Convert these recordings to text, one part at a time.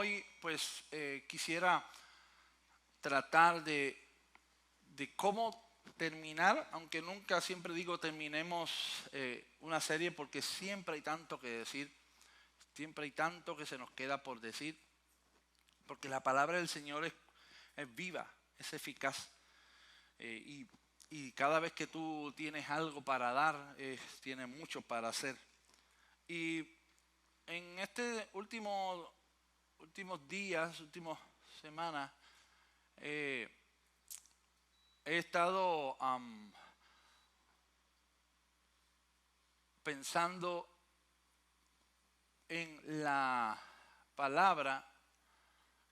hoy pues quisiera tratar de cómo terminar, aunque nunca siempre digo terminemos una serie porque siempre hay tanto que decir, siempre hay tanto que se nos queda por decir, porque la palabra del Señor es viva, es eficaz y cada vez que tú tienes algo para dar, tienes mucho para hacer. Y en este últimos días, últimas semanas, he estado pensando en la palabra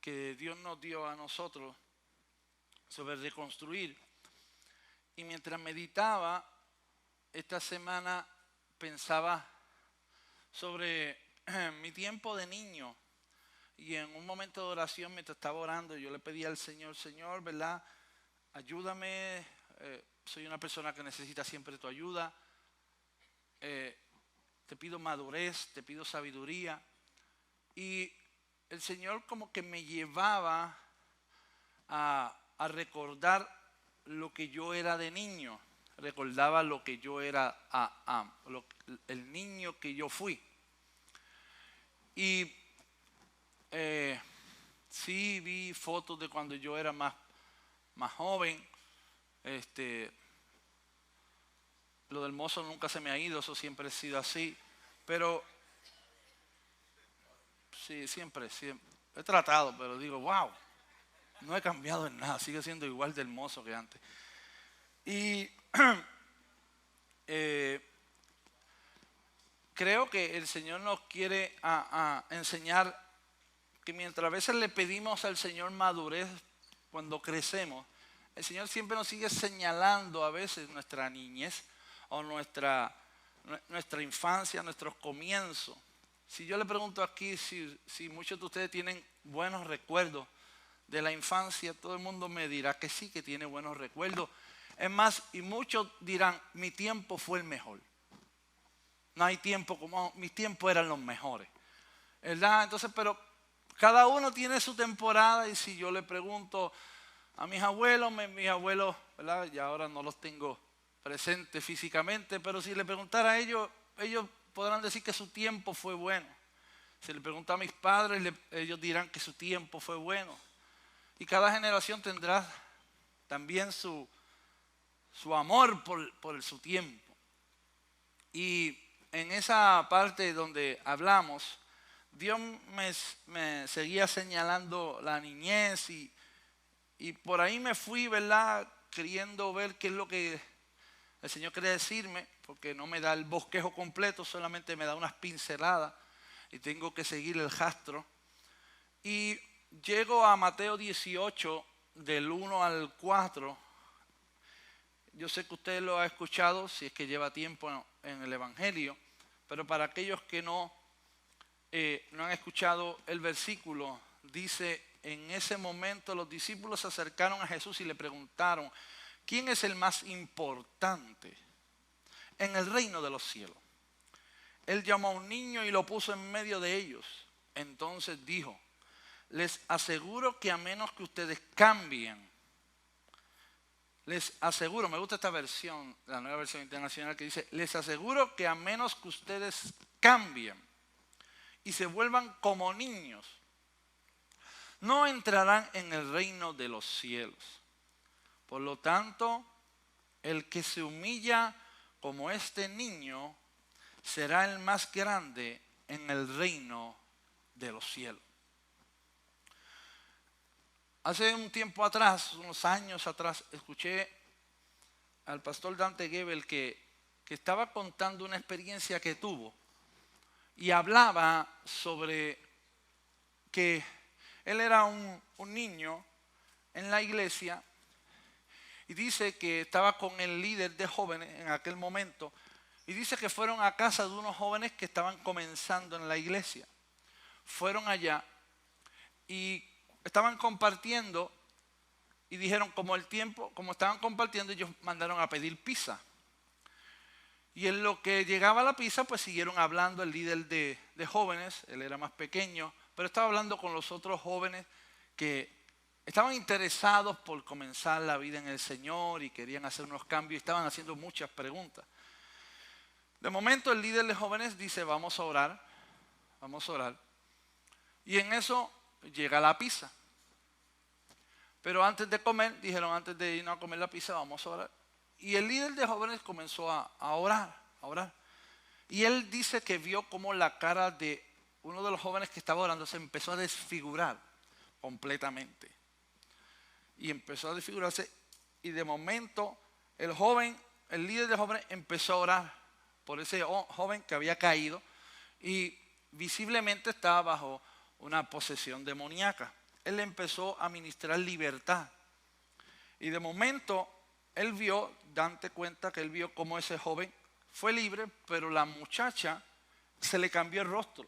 que Dios nos dio a nosotros sobre reconstruir. Y mientras meditaba esta semana, pensaba sobre mi tiempo de niño. Y en un momento de oración, mientras estaba orando, yo le pedí al Señor, Señor, ¿verdad? Ayúdame, soy una persona que necesita siempre tu ayuda. Te pido madurez, te pido sabiduría. Y el Señor como que me llevaba a recordar lo que yo era de niño. Recordaba lo que yo era, el niño que yo fui. Y sí vi fotos de cuando yo era más joven. Lo del mozo nunca se me ha ido, eso siempre ha sido así. Pero sí, siempre. He tratado, pero digo, wow, no he cambiado en nada, sigue siendo igual de hermoso que antes. Y creo que el Señor nos quiere enseñar que mientras a veces le pedimos al Señor madurez cuando crecemos, el Señor siempre nos sigue señalando a veces nuestra niñez o nuestra infancia, nuestros comienzos. Si yo le pregunto aquí si muchos de ustedes tienen buenos recuerdos de la infancia, todo el mundo me dirá que sí, que tiene buenos recuerdos. Es más, y muchos dirán, mi tiempo fue el mejor. No hay tiempo como mis tiempos eran los mejores, ¿verdad? Entonces, pero cada uno tiene su temporada y si yo le pregunto a mis abuelos, ¿verdad? Ya ahora no los tengo presentes físicamente, pero si le preguntara a ellos podrán decir que su tiempo fue bueno. Si le pregunto a mis padres, ellos dirán que su tiempo fue bueno. Y cada generación tendrá también su amor por su tiempo. Y en esa parte donde hablamos, Dios me seguía señalando la niñez y por ahí me fui, ¿verdad? Queriendo ver qué es lo que el Señor quiere decirme, porque no me da el bosquejo completo, solamente me da unas pinceladas y tengo que seguir el rastro. Y llego a Mateo 18, del 1 al 4. Yo sé que usted lo ha escuchado, si es que lleva tiempo en el Evangelio, pero para aquellos que no han escuchado el versículo, dice, en ese momento los discípulos se acercaron a Jesús y le preguntaron, ¿quién es el más importante en el reino de los cielos? Él llamó a un niño y lo puso en medio de ellos. Entonces dijo, les aseguro que a menos que ustedes cambien, les aseguro, me gusta esta versión, la nueva versión internacional que dice, les aseguro que a menos que ustedes cambien y se vuelvan como niños, no entrarán en el reino de los cielos. Por lo tanto, el que se humilla como este niño será el más grande en el reino de los cielos. Hace un tiempo atrás, unos años atrás, escuché al pastor Dante Gebel que estaba contando una experiencia que tuvo y hablaba sobre que él era un niño en la iglesia y dice que estaba con el líder de jóvenes en aquel momento y dice que fueron a casa de unos jóvenes que estaban comenzando en la iglesia. Fueron allá y estaban compartiendo y dijeron como estaban compartiendo, ellos mandaron a pedir pizza. Y en lo que llegaba la pizza, pues siguieron hablando el líder de jóvenes, él era más pequeño, pero estaba hablando con los otros jóvenes que estaban interesados por comenzar la vida en el Señor y querían hacer unos cambios y estaban haciendo muchas preguntas. De momento el líder de jóvenes dice, vamos a orar. Y en eso llega la pizza. Pero antes de comer, dijeron, antes de irnos a comer la pizza, vamos a orar. Y el líder de jóvenes comenzó a orar. Y él dice que vio como la cara de uno de los jóvenes que estaba orando se empezó a desfigurar completamente. Y empezó a desfigurarse. Y de momento el líder de jóvenes empezó a orar por ese joven que había caído. Y visiblemente estaba bajo una posesión demoníaca. Él empezó a ministrar libertad. Y de momento él vio, date cuenta que él vio cómo ese joven fue libre, pero la muchacha se le cambió el rostro.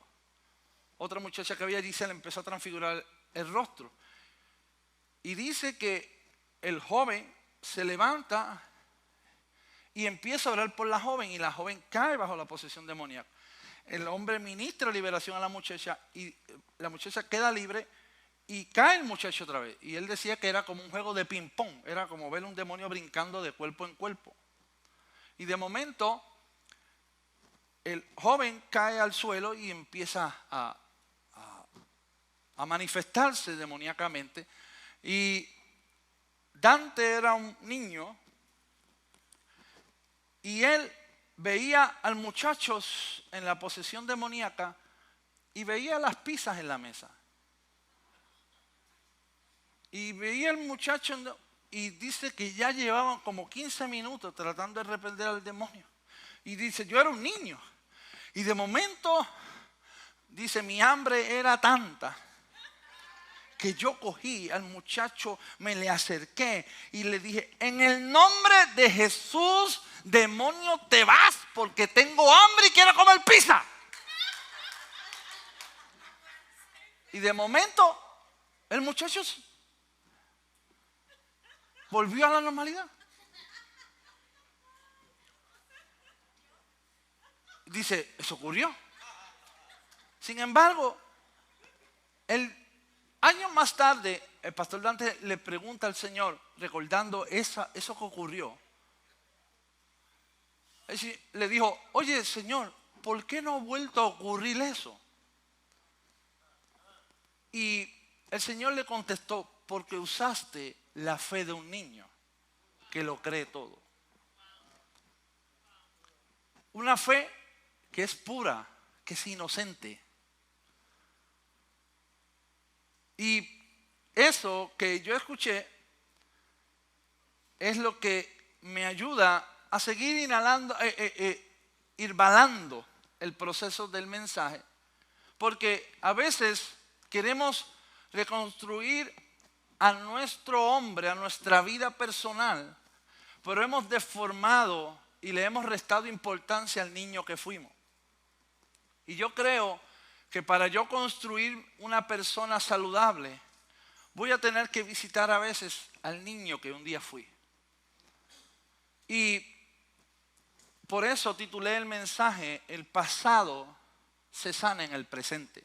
Otra muchacha que había allí se le empezó a transfigurar el rostro. Y dice que el joven se levanta y empieza a orar por la joven, y la joven cae bajo la posesión demoníaca. El hombre ministra liberación a la muchacha y la muchacha queda libre y cae el muchacho otra vez. Y él decía que era como un juego de ping pong, era como ver un demonio brincando de cuerpo en cuerpo. Y de momento el joven cae al suelo y empieza a manifestarse demoníacamente. Y Dante era un niño y él veía al muchacho en la posesión demoníaca y veía las pizzas en la mesa. Y veía al muchacho y dice que ya llevaban como 15 minutos tratando de reprender al demonio. Y dice, yo era un niño. Y de momento, dice, mi hambre era tanta que yo cogí al muchacho, me le acerqué y le dije, en el nombre de Jesús, demonio, te vas porque tengo hambre y quiero comer pizza. Y de momento, el muchacho volvió a la normalidad. Dice, eso ocurrió. Sin embargo, años más tarde, el pastor Dante le pregunta al Señor, recordando eso que ocurrió. Le dijo, oye Señor, ¿por qué no ha vuelto a ocurrir eso? Y el Señor le contestó, porque usaste la fe de un niño que lo cree todo. Una fe que es pura, que es inocente. Y eso que yo escuché es lo que me ayuda a seguir irbalando el proceso del mensaje. Porque a veces queremos reconstruir a nuestro hombre, a nuestra vida personal, pero hemos deformado y le hemos restado importancia al niño que fuimos. Y yo creo que para yo construir una persona saludable, voy a tener que visitar a veces al niño que un día fui. Y por eso titulé el mensaje, el pasado se sana en el presente.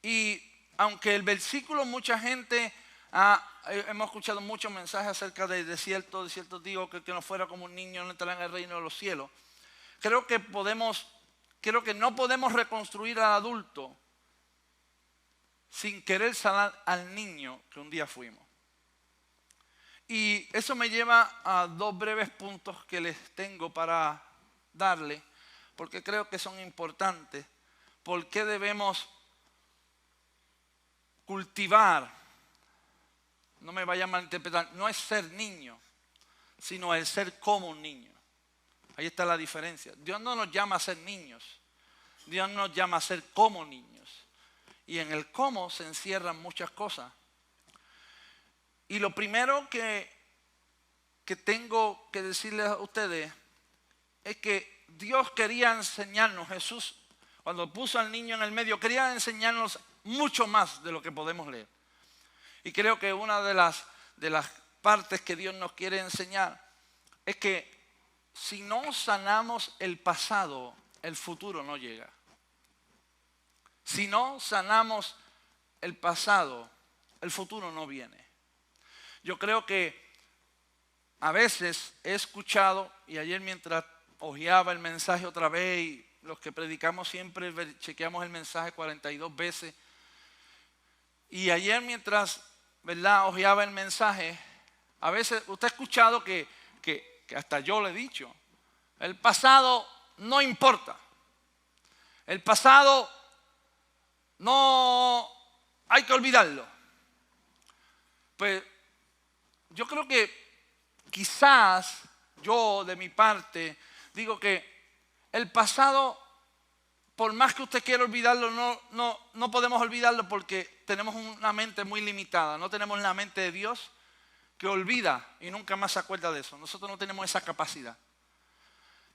Y aunque el versículo, mucha gente, hemos escuchado muchos mensajes acerca de desierto digo que no fuera como un niño no entrará en el reino de los cielos. Creo que no podemos reconstruir al adulto sin querer sanar al niño que un día fuimos. Y eso me lleva a dos breves puntos que les tengo para darle, porque creo que son importantes. ¿Por qué debemos cultivar? No me vaya a malinterpretar, no es ser niño, sino el ser como un niño. Ahí está la diferencia. Dios no nos llama a ser niños, Dios nos llama a ser como niños. Y en el cómo se encierran muchas cosas. Y lo primero que tengo que decirles a ustedes es que Dios quería enseñarnos, Jesús, cuando puso al niño en el medio, quería enseñarnos mucho más de lo que podemos leer. Y creo que una de las partes que Dios nos quiere enseñar es que si no sanamos el pasado, el futuro no llega. Si no sanamos el pasado, el futuro no viene. Yo creo que a veces he escuchado, y ayer mientras hojeaba el mensaje otra vez, y los que predicamos siempre chequeamos el mensaje 42 veces, y ayer mientras, ¿verdad?, hojeaba el mensaje, a veces usted ha escuchado que hasta yo le he dicho, el pasado no importa, el pasado no hay que olvidarlo. Pues yo creo que quizás yo de mi parte digo que el pasado, por más que usted quiera olvidarlo, no podemos olvidarlo porque tenemos una mente muy limitada. No tenemos la mente de Dios que olvida y nunca más se acuerda de eso. Nosotros no tenemos esa capacidad.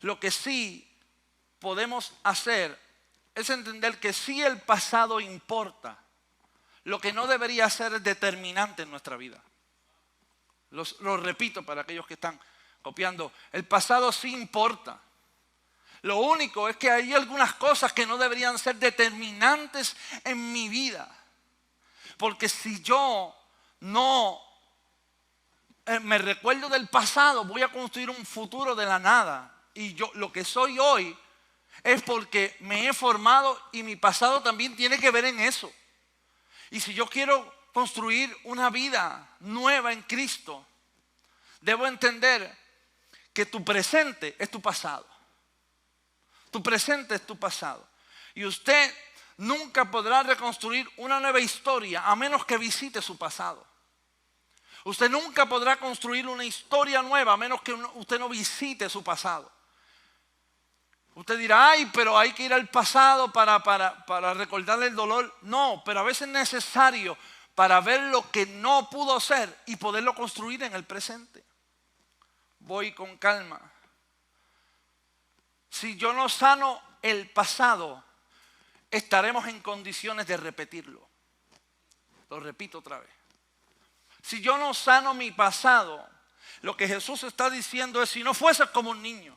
Lo que sí podemos hacer es entender que sí el pasado importa. Lo que no debería ser determinante en nuestra vida. Lo repito para aquellos que están copiando. El pasado sí importa. Lo único es que hay algunas cosas que no deberían ser determinantes en mi vida. Porque si yo no me recuerdo del pasado, voy a construir un futuro de la nada. Y yo lo que soy hoy es porque me he formado y mi pasado también tiene que ver en eso. Y si yo quiero construir una vida nueva en Cristo, debo entender que tu presente es tu pasado. Tu presente es tu pasado. Y usted nunca podrá reconstruir una nueva historia a menos que visite su pasado. Usted nunca podrá construir una historia nueva a menos que usted no visite su pasado. Usted dirá, ay, pero hay que ir al pasado para recordarle el dolor. No, pero a veces es necesario para ver lo que no pudo ser y poderlo construir en el presente. Voy con calma. Si yo no sano el pasado, estaremos en condiciones de repetirlo. Lo repito otra vez. Si yo no sano mi pasado, lo que Jesús está diciendo es, si no fueses como un niño,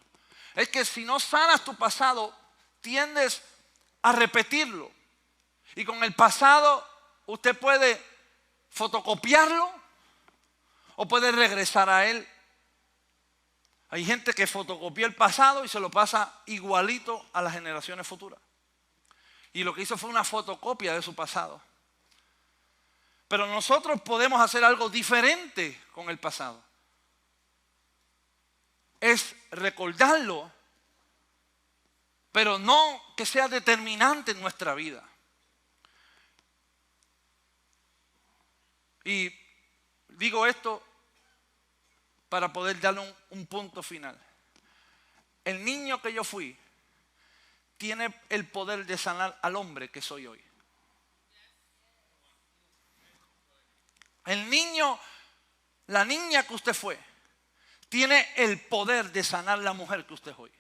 es que si no sanas tu pasado, tiendes a repetirlo. Y con el pasado, usted puede fotocopiarlo o puede regresar a él. Hay gente que fotocopia el pasado y se lo pasa igualito a las generaciones futuras. Y lo que hizo fue una fotocopia de su pasado. Pero nosotros podemos hacer algo diferente con el pasado. Es recordarlo, pero no que sea determinante en nuestra vida. Y digo esto para poder darle un punto final. El niño que yo fui tiene el poder de sanar al hombre que soy hoy. El niño, la niña que usted fue, tiene el poder de sanar la mujer que usted es hoy.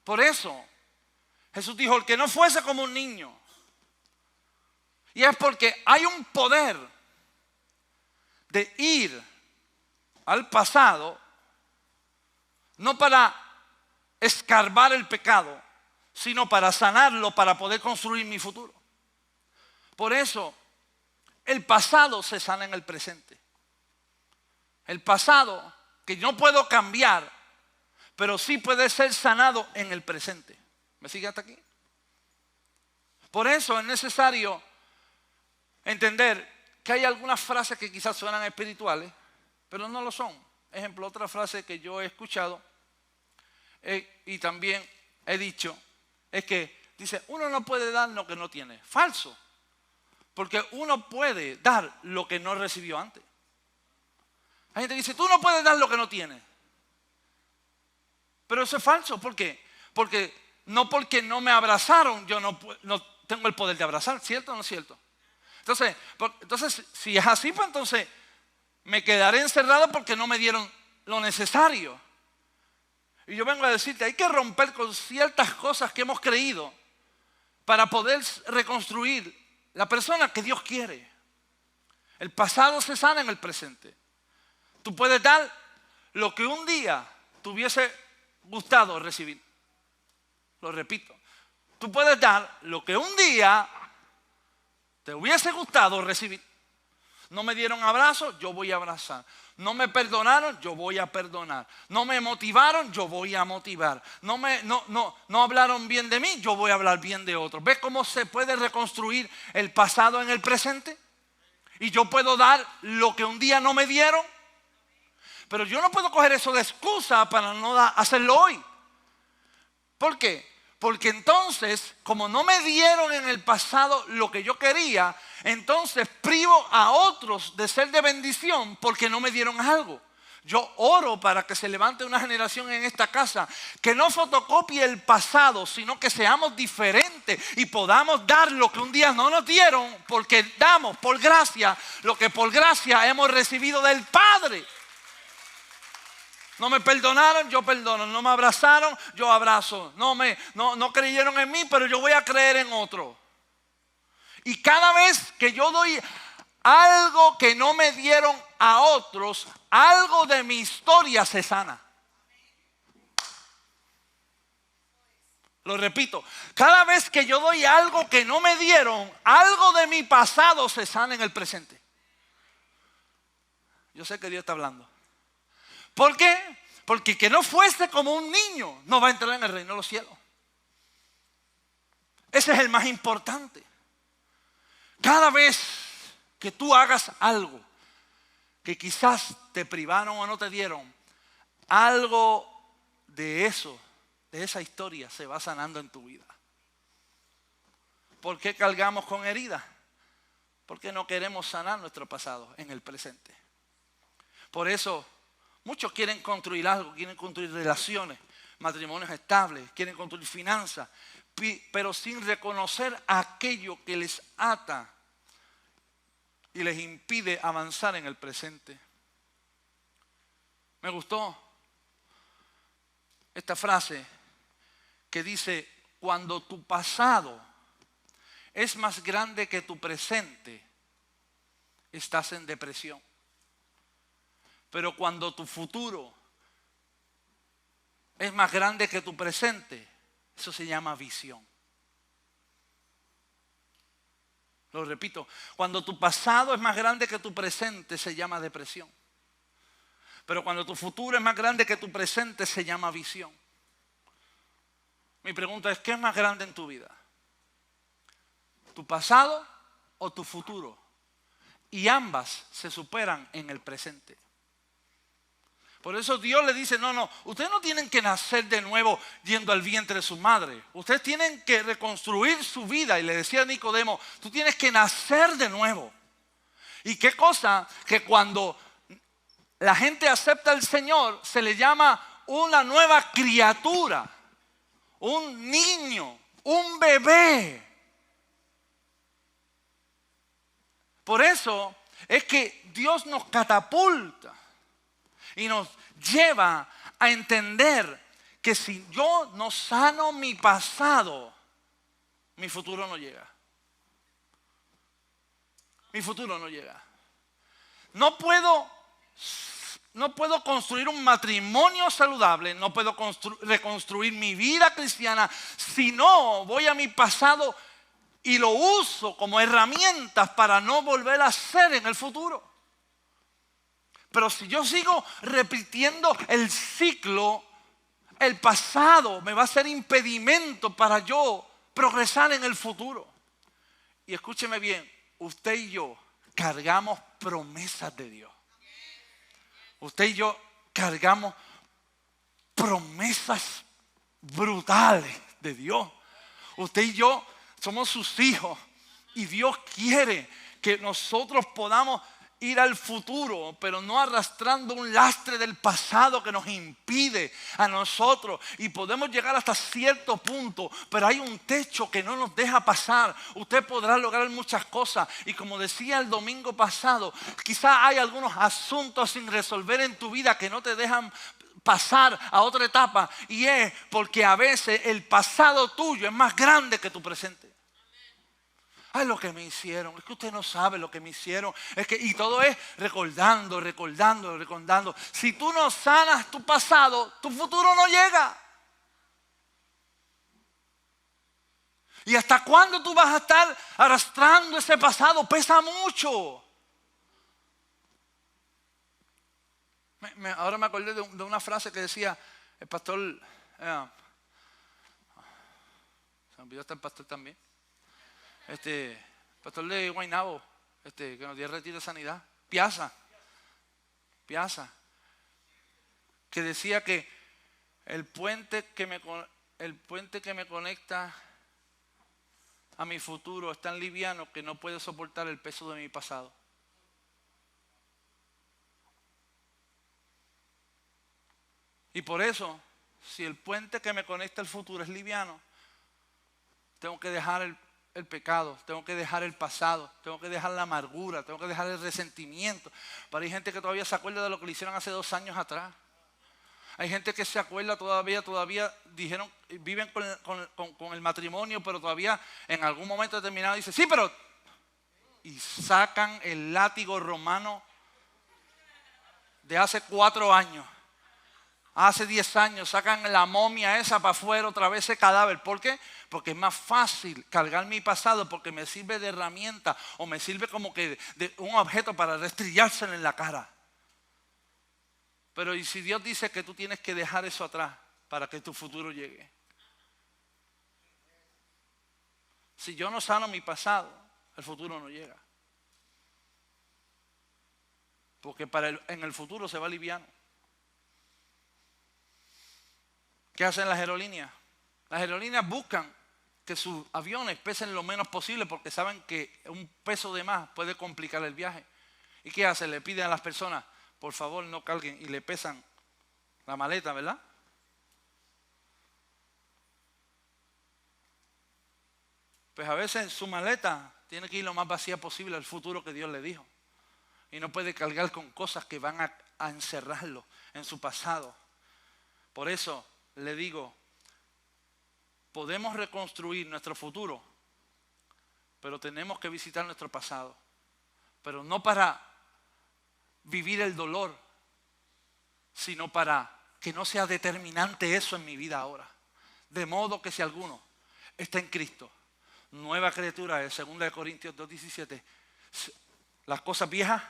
Por eso, Jesús dijo, el que no fuese como un niño. Y es porque hay un poder de ir al pasado, no para escarbar el pecado, sino para sanarlo, para poder construir mi futuro. Por eso, el pasado se sana en el presente. El pasado, que no puedo cambiar, pero sí puede ser sanado en el presente. ¿Me sigue hasta aquí? Por eso es necesario entender que hay algunas frases que quizás suenan espirituales, pero no lo son. Ejemplo, otra frase que yo he escuchado y también he dicho, es que dice, uno no puede dar lo que no tiene. Falso. Porque uno puede dar lo que no recibió antes. Hay gente que dice, tú no puedes dar lo que no tienes. Pero eso es falso. ¿Por qué? Porque no me abrazaron, yo no tengo el poder de abrazar. ¿Cierto o no es cierto? Entonces, si es así, pues entonces me quedaré encerrado porque no me dieron lo necesario. Y yo vengo a decirte, hay que romper con ciertas cosas que hemos creído para poder reconstruir la persona que Dios quiere. El pasado se sana en el presente. Tú puedes dar lo que un día te hubiese gustado recibir. Lo repito. Tú puedes dar lo que un día te hubiese gustado recibir. No me dieron abrazo, yo voy a abrazar. No me perdonaron, yo voy a perdonar. No me motivaron, yo voy a motivar. No hablaron bien de mí, yo voy a hablar bien de otros. ¿Ves cómo se puede reconstruir el pasado en el presente? Y yo puedo dar lo que un día no me dieron. Pero yo no puedo coger eso de excusa para no hacerlo hoy. ¿Por qué? Porque entonces, como no me dieron en el pasado lo que yo quería, entonces privo a otros de ser de bendición porque no me dieron algo. Yo oro para que se levante una generación en esta casa que no fotocopie el pasado, sino que seamos diferentes y podamos dar lo que un día no nos dieron, porque damos por gracia lo que por gracia hemos recibido del Padre. No me perdonaron, yo perdono. No me abrazaron, yo abrazo. No creyeron en mí, pero yo voy a creer en otro. Y cada vez que yo doy algo que no me dieron a otros, algo de mi historia se sana. Lo repito, cada vez que yo doy algo que no me dieron, algo de mi pasado se sana en el presente. Yo sé que Dios está hablando. ¿Por qué? Porque que no fuese como un niño no va a entrar en el reino de los cielos. Ese es el más importante. Cada vez que tú hagas algo que quizás te privaron o no te dieron, algo de eso, de esa historia se va sanando en tu vida. ¿Por qué cargamos con heridas? Porque no queremos sanar nuestro pasado en el presente. Por eso muchos quieren construir algo, quieren construir relaciones, matrimonios estables, quieren construir finanzas, pero sin reconocer aquello que les ata y les impide avanzar en el presente. Me gustó esta frase que dice: cuando tu pasado es más grande que tu presente, estás en depresión. Pero cuando tu futuro es más grande que tu presente, eso se llama visión. Lo repito, cuando tu pasado es más grande que tu presente, se llama depresión. Pero cuando tu futuro es más grande que tu presente, se llama visión. Mi pregunta es: ¿qué es más grande en tu vida? ¿Tu pasado o tu futuro? Y ambas se superan en el presente. Por eso Dios le dice: no, ustedes no tienen que nacer de nuevo yendo al vientre de su madre. Ustedes tienen que reconstruir su vida. Y le decía a Nicodemo: tú tienes que nacer de nuevo. Y qué cosa que cuando la gente acepta al Señor, se le llama una nueva criatura, un niño, un bebé. Por eso es que Dios nos catapulta y nos lleva a entender que si yo no sano mi pasado, mi futuro no llega. Mi futuro no llega. No puedo construir un matrimonio saludable, no puedo reconstruir mi vida cristiana si no voy a mi pasado y lo uso como herramientas para no volver a ser en el futuro. Pero si yo sigo repitiendo el ciclo, el pasado me va a ser impedimento para yo progresar en el futuro. Y escúcheme bien, usted y yo cargamos promesas de Dios. Usted y yo cargamos promesas brutales de Dios. Usted y yo somos sus hijos y Dios quiere que nosotros podamos ir al futuro, pero no arrastrando un lastre del pasado que nos impide a nosotros, y podemos llegar hasta cierto punto, pero hay un techo que no nos deja pasar. Usted podrá lograr muchas cosas, y como decía el domingo pasado, quizá hay algunos asuntos sin resolver en tu vida que no te dejan pasar a otra etapa, y es porque a veces el pasado tuyo es más grande que tu presente. Ay, lo que me hicieron, es que usted no sabe lo que me hicieron, y todo es recordando. Si tú no sanas tu pasado, tu futuro no llega. ¿Y hasta cuándo tú vas a estar arrastrando ese pasado? Pesa mucho. Ahora me acordé de una frase que decía el pastor, se me olvidó hasta el pastor también, pastor de Guaynabo, que nos dio el retiro de sanidad, Piazza, que decía que el puente que me conecta a mi futuro es tan liviano que no puede soportar el peso de mi pasado. Y por eso, si el puente que me conecta al futuro es liviano, tengo que dejar el pecado, tengo que dejar el pasado, tengo que dejar la amargura, tengo que dejar el resentimiento. Pero hay gente que todavía se acuerda de lo que le hicieron hace 2 años atrás. Hay gente que se acuerda todavía dijeron, viven con el matrimonio, pero todavía en algún momento determinado dice, sí, pero... Y sacan el látigo romano de hace 4 años. Hace 10 años sacan la momia esa para afuera, otra vez ese cadáver. ¿Por qué? Porque es más fácil cargar mi pasado, porque me sirve de herramienta o me sirve como que de un objeto para restrillárselo en la cara. Pero ¿y si Dios dice que tú tienes que dejar eso atrás para que tu futuro llegue? Si yo no sano mi pasado, el futuro no llega. Porque en el futuro se va liviano. ¿Qué hacen las aerolíneas? Las aerolíneas buscan que sus aviones pesen lo menos posible porque saben que un peso de más puede complicar el viaje. ¿Y qué hacen? Le piden a las personas, por favor no carguen, y le pesan la maleta, ¿verdad? Pues a veces su maleta tiene que ir lo más vacía posible al futuro que Dios le dijo. Y no puede cargar con cosas que van a encerrarlo en su pasado. Por eso le digo, podemos reconstruir nuestro futuro, pero tenemos que visitar nuestro pasado. Pero no para vivir el dolor, sino para que no sea determinante eso en mi vida ahora. De modo que si alguno está en Cristo, nueva criatura es, 2 Corintios 2:17, las cosas viejas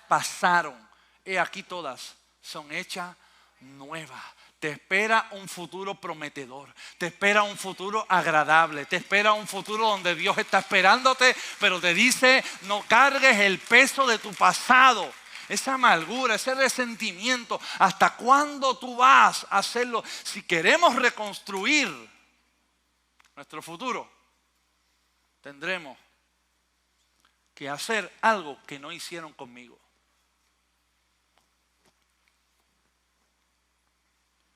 pasaron, he aquí todas son hechas nuevas. Te espera un futuro prometedor, te espera un futuro agradable, te espera un futuro donde Dios está esperándote, pero te dice, no cargues el peso de tu pasado, esa amargura, ese resentimiento. ¿Hasta cuándo tú vas a hacerlo? Si queremos reconstruir nuestro futuro, tendremos que hacer algo que no hicieron conmigo.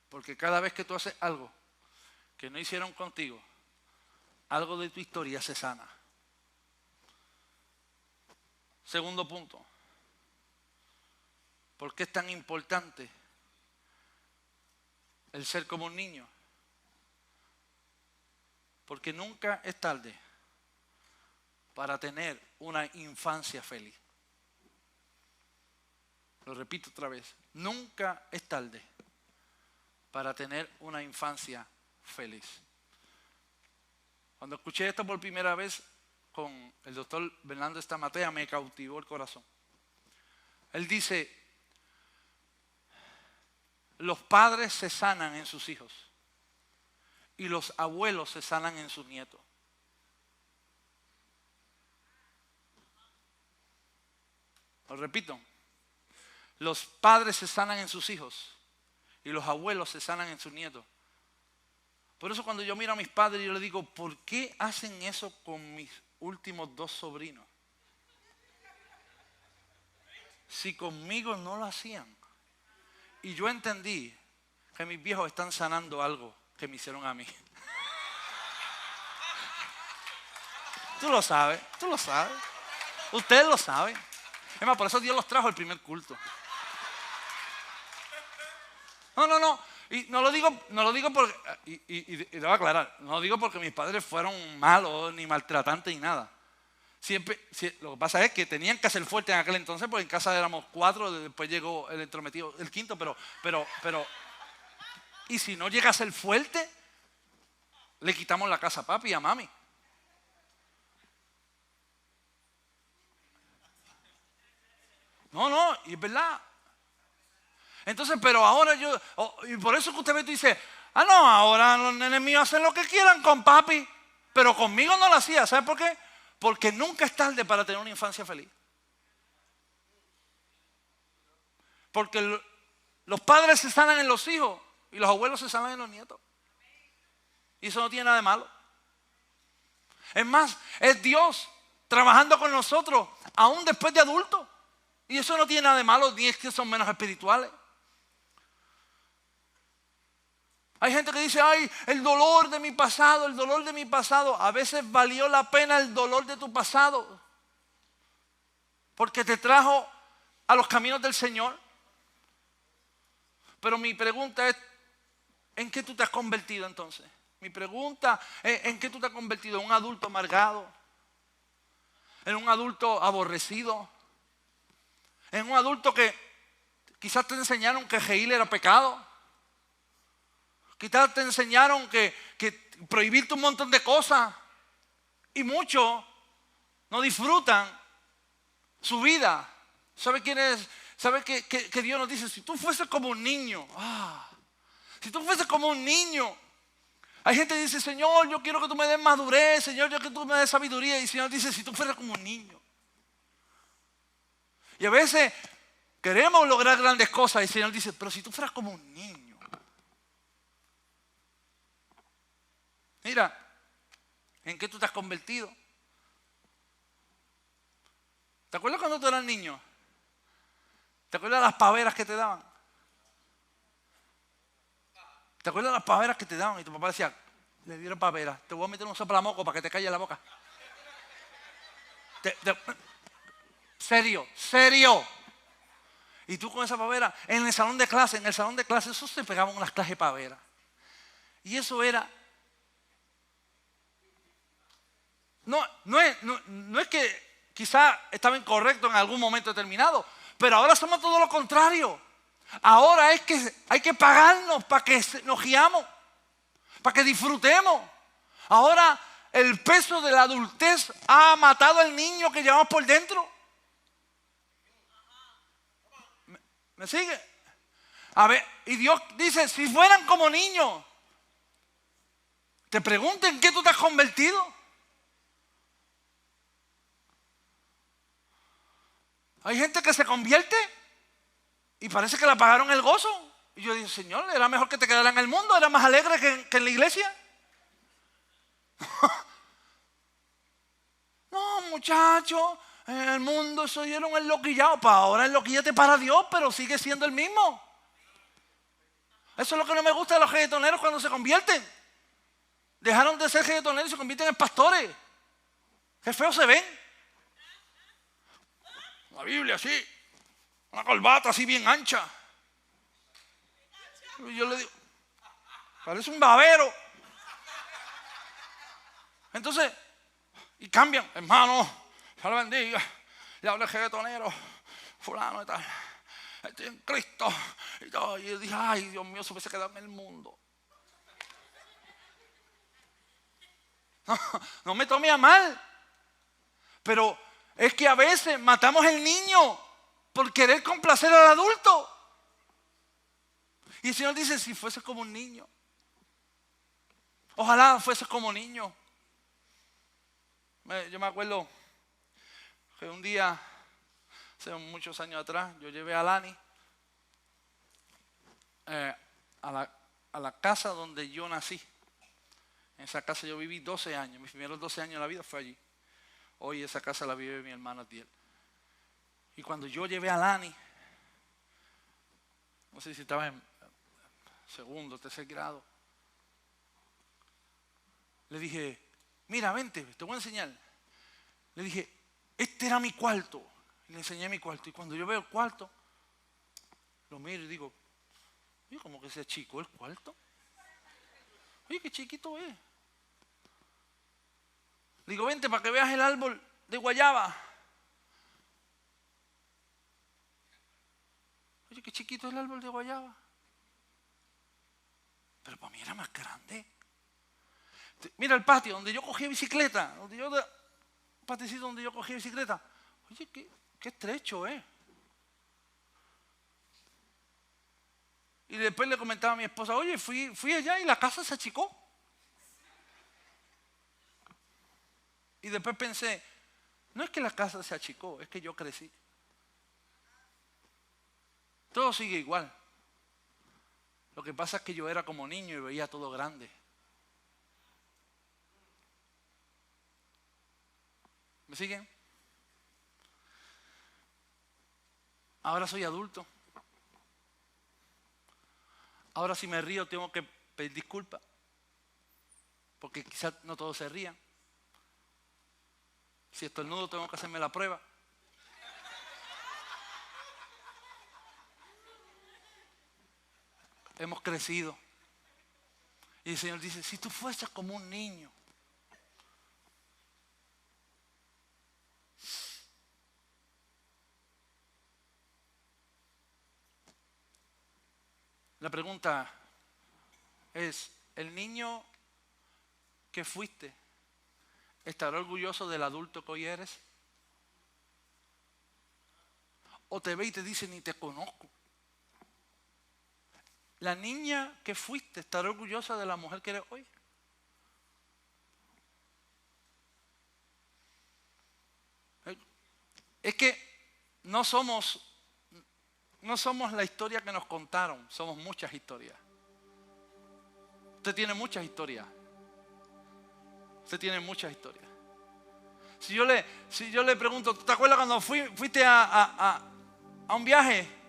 Porque cada vez que tú haces algo que no hicieron contigo, algo de tu historia se sana. Segundo punto. ¿Por qué es tan importante el ser como un niño? Porque nunca es tarde para tener una infancia feliz. Lo repito otra vez. Nunca es tarde para tener una infancia feliz. Cuando escuché esto por primera vez con el doctor Bernardo Estamatea, me cautivó el corazón. Él dice, los padres se sanan en sus hijos y los abuelos se sanan en sus nietos. Lo repito, los padres se sanan en sus hijos y los abuelos se sanan en sus nietos. Por eso cuando yo miro a mis padres, yo les digo, ¿por qué hacen eso con mis últimos 2 sobrinos? Si conmigo no lo hacían. Y yo entendí que mis viejos están sanando algo que me hicieron a mí. Tú lo sabes. Ustedes lo saben. Es más, por eso Dios los trajo al primer culto. No. Y no lo digo porque, y debo aclarar, no lo digo porque mis padres fueron malos, ni maltratantes, ni nada. Lo que pasa es que tenían que ser fuertes en aquel entonces, porque en casa éramos 4, después llegó el entrometido, el 5, pero, y si no llega a ser fuerte, le quitamos la casa a papi y a mami. No, y es verdad. Entonces, pero ahora y por eso que usted ve y dice, no, ahora los nenes míos hacen lo que quieran con papi, pero conmigo no lo hacía. ¿Sabe por qué? Porque nunca es tarde para tener una infancia feliz. Porque los padres se sanan en los hijos y los abuelos se sanan en los nietos. Y eso no tiene nada de malo. Es más, es Dios trabajando con nosotros aún después de adultos. Y eso no tiene nada de malo, ni es que son menos espirituales. Hay gente que dice, ay, el dolor de mi pasado, el dolor de mi pasado. A veces valió la pena el dolor de tu pasado. Porque te trajo a los caminos del Señor. Pero mi pregunta es, ¿en qué tú te has convertido entonces? Mi pregunta es, ¿en qué tú te has convertido? ¿En un adulto amargado? ¿En un adulto aborrecido? ¿En un adulto que quizás te enseñaron que reír era pecado? Quizás te enseñaron que prohibirte un montón de cosas. Y muchos no disfrutan su vida. ¿Sabe quién es? ¿Sabe que Dios nos dice? Si tú fueses como un niño. Si tú fueses como un niño. Hay gente que dice, Señor, yo quiero que tú me des madurez. Señor, yo quiero que tú me des sabiduría. Y el Señor dice, si tú fueras como un niño. Y a veces queremos lograr grandes cosas. Y el Señor dice, pero si tú fueras como un niño. Mira, ¿en qué tú te has convertido? ¿Te acuerdas cuando tú eras niño? ¿Te acuerdas de las paveras que te daban? ¿Te acuerdas de las paveras que te daban? Y tu papá decía, le dieron paveras, te voy a meter un soplamoco para que te calle la boca. Serio. Y tú con esa pavera, en el salón de clase, eso se pegaban unas clases de paveras. Y eso era... No es que quizá estaba incorrecto en algún momento determinado, pero ahora somos todo lo contrario. Ahora es que hay que pagarnos para que nos guiamos, para que disfrutemos. Ahora el peso de la adultez ha matado al niño que llevamos por dentro. ¿Me sigue? A ver, y Dios dice, si fueran como niños, te pregunten qué tú te has convertido. Hay gente que se convierte y parece que le apagaron el gozo. Y yo digo, Señor, era mejor que te quedara en el mundo, era más alegre que en la iglesia. No, muchachos, en el mundo se dieron enloquillado. Para ahora enloquíllate para Dios, pero sigue siendo el mismo. Eso es lo que no me gusta de los reggaetoneros cuando se convierten. Dejaron de ser reggaetoneros y se convierten en pastores. Qué feos se ven. La Biblia así, una corbata así bien ancha. Y yo le digo, parece un babero. Entonces, y cambian, hermano, Dios le bendiga, le habla el reggaetonero, fulano y tal, estoy en Cristo. Y yo dije, ay, Dios mío, se hubiese quedado en el mundo. No me tome a mal, pero es que a veces matamos al niño por querer complacer al adulto. Y el Señor dice, si fuese como un niño, ojalá fuese como niño. Yo me acuerdo que un día, hace muchos años atrás, yo llevé a Lani a la casa donde yo nací. En esa casa yo viví 12 años, mis primeros 12 años de la vida fue allí. Hoy esa casa la vive mi hermano Atiel. Y cuando yo llevé a Lani, no sé si estaba en segundo, tercer grado, le dije, mira, vente, te voy a enseñar. Le dije, este era mi cuarto. Y le enseñé mi cuarto. Y cuando yo veo el cuarto, lo miro y digo, oye, como que se achicó el cuarto. Oye, qué chiquito es. Le digo, vente para que veas el árbol de guayaba. Oye, qué chiquito es el árbol de guayaba. Pero para mí era más grande. Mira el patio donde yo cogí bicicleta, un paticito donde yo cogí bicicleta. Oye, qué estrecho es. Y después le comentaba a mi esposa, oye, fui allá y la casa se achicó. Y después pensé, no es que la casa se achicó, es que yo crecí. Todo sigue igual. Lo que pasa es que yo era como niño y veía todo grande. ¿Me siguen? Ahora soy adulto. Ahora si me río tengo que pedir disculpas. Porque quizás no todos se rían. Si estornudo tengo que hacerme la prueba. Hemos crecido. Y el Señor dice, si tú fueses como un niño. La pregunta es, ¿el niño que fuiste estará orgulloso del adulto que hoy eres? ¿O te ve y te dice, ni te conozco? ¿La niña que fuiste estará orgullosa de la mujer que eres hoy? Es que no somos la historia que nos contaron, somos muchas historias. Usted tiene muchas historias. Usted tiene muchas historias. Si yo le pregunto, ¿te acuerdas cuando fuiste a un viaje?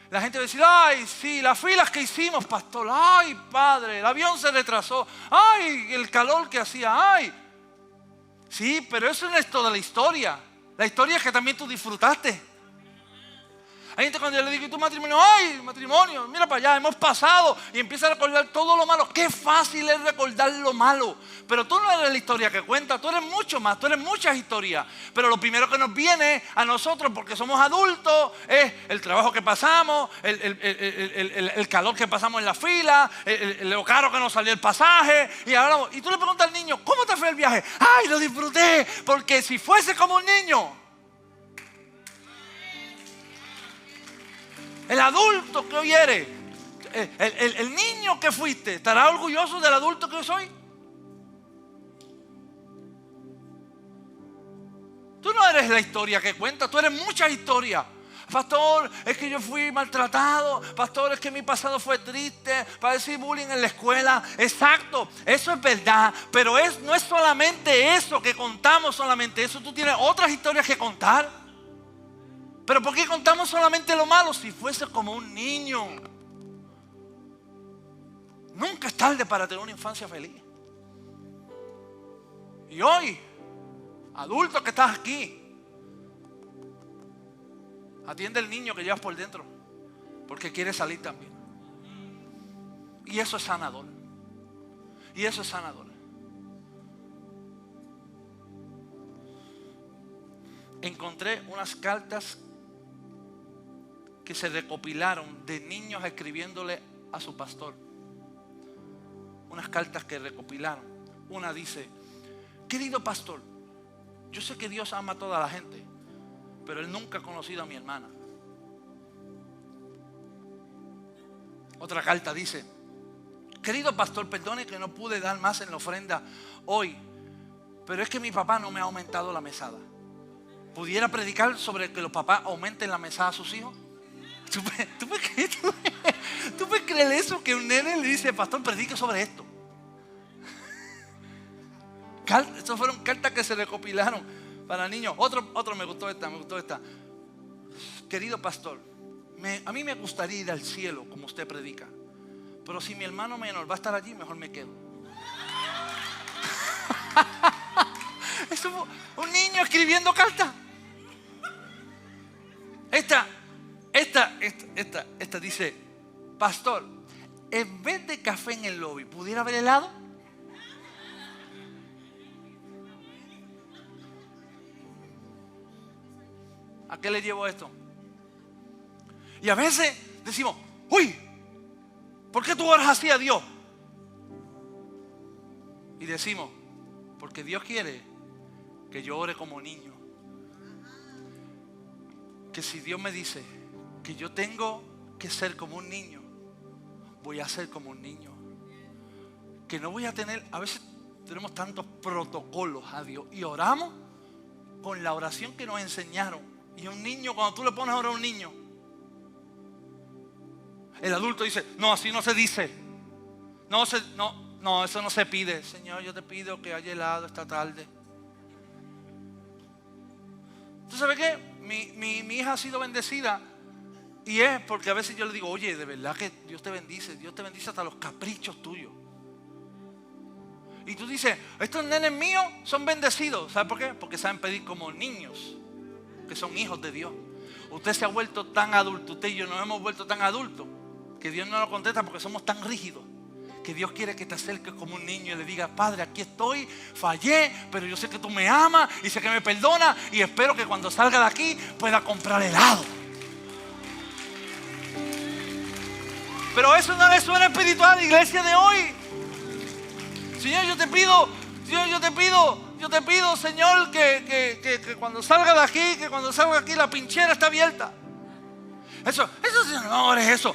La gente va a decir, ay, sí, las filas que hicimos, pastor, ay, padre, el avión se retrasó, ay, el calor que hacía, ay. Sí, pero eso no es toda la historia. La historia es que también tú disfrutaste. Hay gente cuando yo le digo, ¿y tu matrimonio? ¡Ay, matrimonio! Mira para allá, hemos pasado. Y empieza a recordar todo lo malo. Qué fácil es recordar lo malo. Pero tú no eres la historia que cuenta. Tú eres mucho más. Tú eres muchas historias. Pero lo primero que nos viene a nosotros, porque somos adultos, es el trabajo que pasamos, el calor que pasamos en la fila, lo caro que nos salió el pasaje. Y tú le preguntas al niño, ¿cómo te fue el viaje? ¡Ay, lo disfruté! Porque si fuese como un niño... El adulto que hoy eres, el niño que fuiste, ¿estará orgulloso del adulto que yo soy? Tú no eres la historia que cuentas, tú eres muchas historias. Pastor, es que yo fui maltratado. Pastor, es que mi pasado fue triste. Padecí bullying en la escuela. Exacto, eso es verdad. Pero no es solamente eso que contamos, solamente eso. Tú tienes otras historias que contar. Pero ¿por qué contamos solamente lo malo? Si fuese como un niño. Nunca es tarde para tener una infancia feliz. Y hoy, adulto que estás aquí, atiende al niño que llevas por dentro, porque quiere salir también. Y eso es sanador. Y eso es sanador. Encontré unas cartas que se recopilaron de niños escribiéndole a su pastor. Unas cartas que recopilaron. Una dice, querido pastor, yo sé que Dios ama a toda la gente, pero Él nunca ha conocido a mi hermana. Otra carta dice, querido pastor, perdone que no pude dar más en la ofrenda hoy, pero es que mi papá no me ha aumentado la mesada. ¿Pudiera predicar sobre que los papás aumenten la mesada a sus hijos? ¿Tú puedes creer eso? Que un nene le dice, pastor, predique sobre esto. Estas fueron cartas que se recopilaron para niños. Otro me gustó esta. Querido pastor, a mí me gustaría ir al cielo como usted predica, pero si mi hermano menor va a estar allí, mejor me quedo. Eso fue un niño escribiendo cartas. Esta dice, pastor, en vez de café en el lobby, ¿pudiera haber helado? ¿A qué le llevo esto? Y a veces decimos, uy, ¿por qué tú oras así a Dios? Y Y decimos, porque Dios quiere que yo ore como niño. Que si Dios me dice que yo tengo que ser como un niño, voy a ser como un niño. Que no voy a tener, a veces tenemos tantos protocolos a Dios y oramos con la oración que nos enseñaron. Y un niño, cuando tú le pones a orar a un niño, el adulto dice, no, así no se dice. No, eso no se pide. Señor, yo te pido que haya helado esta tarde. ¿Tú sabes qué? Mi hija ha sido bendecida. Y es porque a veces yo le digo, oye, de verdad que Dios te bendice. Dios te bendice hasta los caprichos tuyos. Y tú dices, estos nenes míos son bendecidos. ¿Sabes por qué? Porque saben pedir como niños, que son hijos de Dios. Usted se ha vuelto tan adulto, usted y yo nos hemos vuelto tan adultos, que Dios no nos contesta porque somos tan rígidos. Que Dios quiere que te acerques como un niño y le digas, Padre, aquí estoy, fallé, pero yo sé que tú me amas y sé que me perdonas y espero que cuando salga de aquí pueda comprar helado. Pero eso no le suena espiritual a la iglesia de hoy. Señor, yo te pido, Señor, que cuando salga de aquí, la pinchera está abierta. Eso, no eres eso,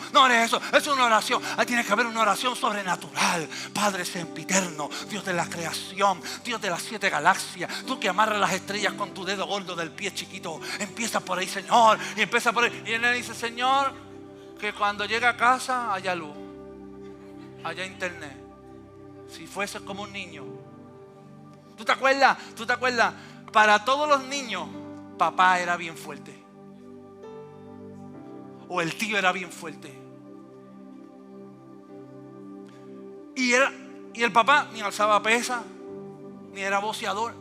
es una oración. Ahí tiene que haber una oración sobrenatural. Padre sempiterno, Dios de la creación, Dios de las 7 galaxias, tú que amarras las estrellas con tu dedo gordo del pie chiquito. Empieza por ahí, Señor, y empieza por ahí. Y él le dice, Señor, que cuando llegue a casa haya luz, haya internet. Si fuese como un niño. ¿Tú te acuerdas? Para todos los niños, papá era bien fuerte. O el tío era bien fuerte. Y el papá ni alzaba pesa, ni era boceador.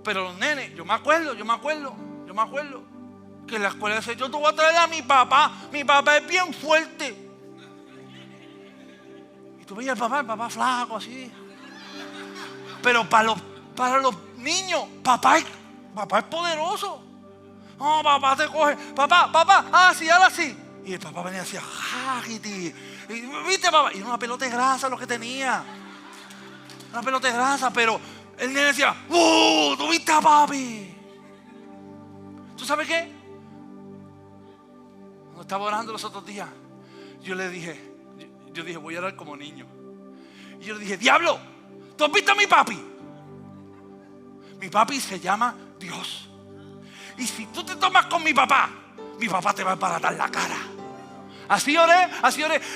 Pero los nenes, yo me acuerdo que en la escuela decía, yo te voy a traer a mi papá es bien fuerte. Y tú veías al papá flaco así. Pero para los niños, papá es poderoso. No, papá te coge. Papá, sí, ahora sí. Y el papá venía así, ¡jajiti! ¿Viste, papá? Y era una pelota de grasa lo que tenía. Una pelota de grasa, pero el nene decía, ¿tú viste a papi? ¿Tú sabes qué? Cuando estaba orando los otros días, yo dije, voy a orar como niño. Y yo le dije, diablo, ¿tú has visto a mi papi? Mi papi se llama Dios. Y si tú te tomas con mi papá te va a embaratar la cara. Así oré.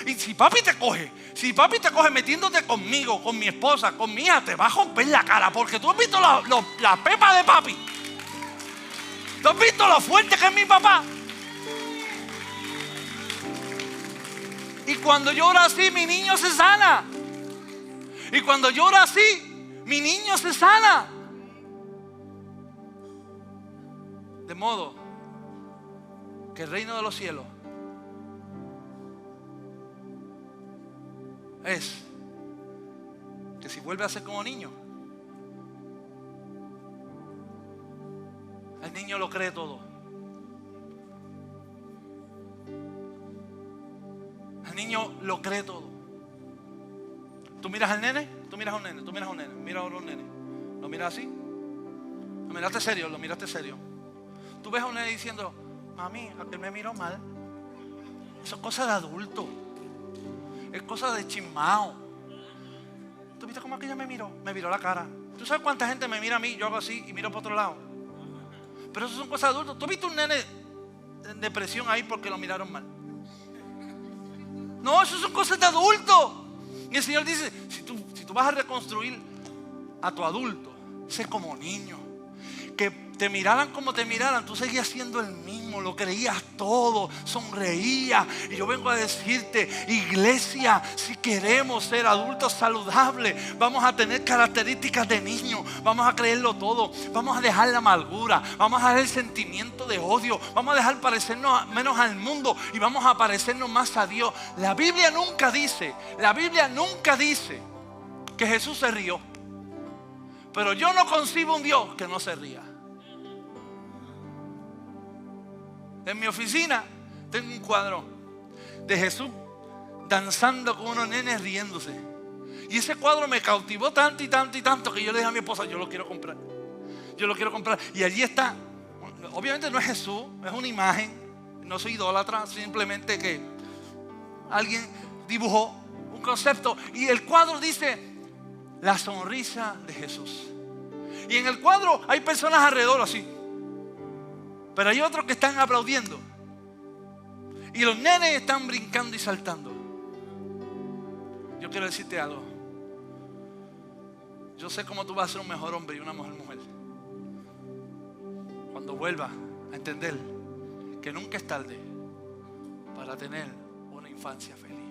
Y si papi te coge metiéndote conmigo, con mi esposa, con mi hija, te va a romper la cara. Porque tú has visto la pepa de papi. ¿Tú has visto lo fuerte que es mi papá? Y cuando llora así, mi niño se sana. Y cuando llora así, mi niño se sana. De modo que el reino de los cielos es que si vuelve a ser como niño, el niño lo cree todo. El niño lo cree todo. Tú miras al nene, mira ahora un nene. Lo miras así. Lo miraste serio. Tú ves a un nene diciendo, mami, aquel me miró mal. Eso es cosa de adulto. Es cosa de chismao. ¿Tú viste cómo aquella me miró? Me miró la cara. ¿Tú sabes cuánta gente me mira a mí? Yo hago así y miro para otro lado. Pero eso son cosas de adultos. ¿Tú viste un nene en depresión ahí porque lo miraron mal? No, eso son cosas de adultos. Y el Señor dice, si tú vas a reconstruir a tu adulto, sé como niño. Que te miraran como te miraran, tú seguías siendo el mismo, lo creías todo, sonreías. Y yo vengo a decirte, iglesia, si queremos ser adultos saludables, vamos a tener características de niños, vamos a creerlo todo, vamos a dejar la amargura, vamos a dejar el sentimiento de odio, vamos a dejar parecernos menos al mundo y vamos a parecernos más a Dios. La Biblia nunca dice que Jesús se rió. Pero yo no concibo un Dios que no se ría. En mi oficina tengo un cuadro de Jesús danzando con unos nenes riéndose. Y ese cuadro me cautivó tanto y tanto y tanto que yo le dije a mi esposa, yo lo quiero comprar. Yo lo quiero comprar. Y allí está. Obviamente no es Jesús, es una imagen. No soy idólatra, simplemente que alguien dibujó un concepto. Y el cuadro dice, la sonrisa de Jesús. Y en el cuadro hay personas alrededor así. Pero hay otros que están aplaudiendo. Y los nenes están brincando y saltando. Yo quiero decirte algo. Yo sé cómo tú vas a ser un mejor hombre y una mejor mujer cuando vuelvas a entender que nunca es tarde para tener una infancia feliz.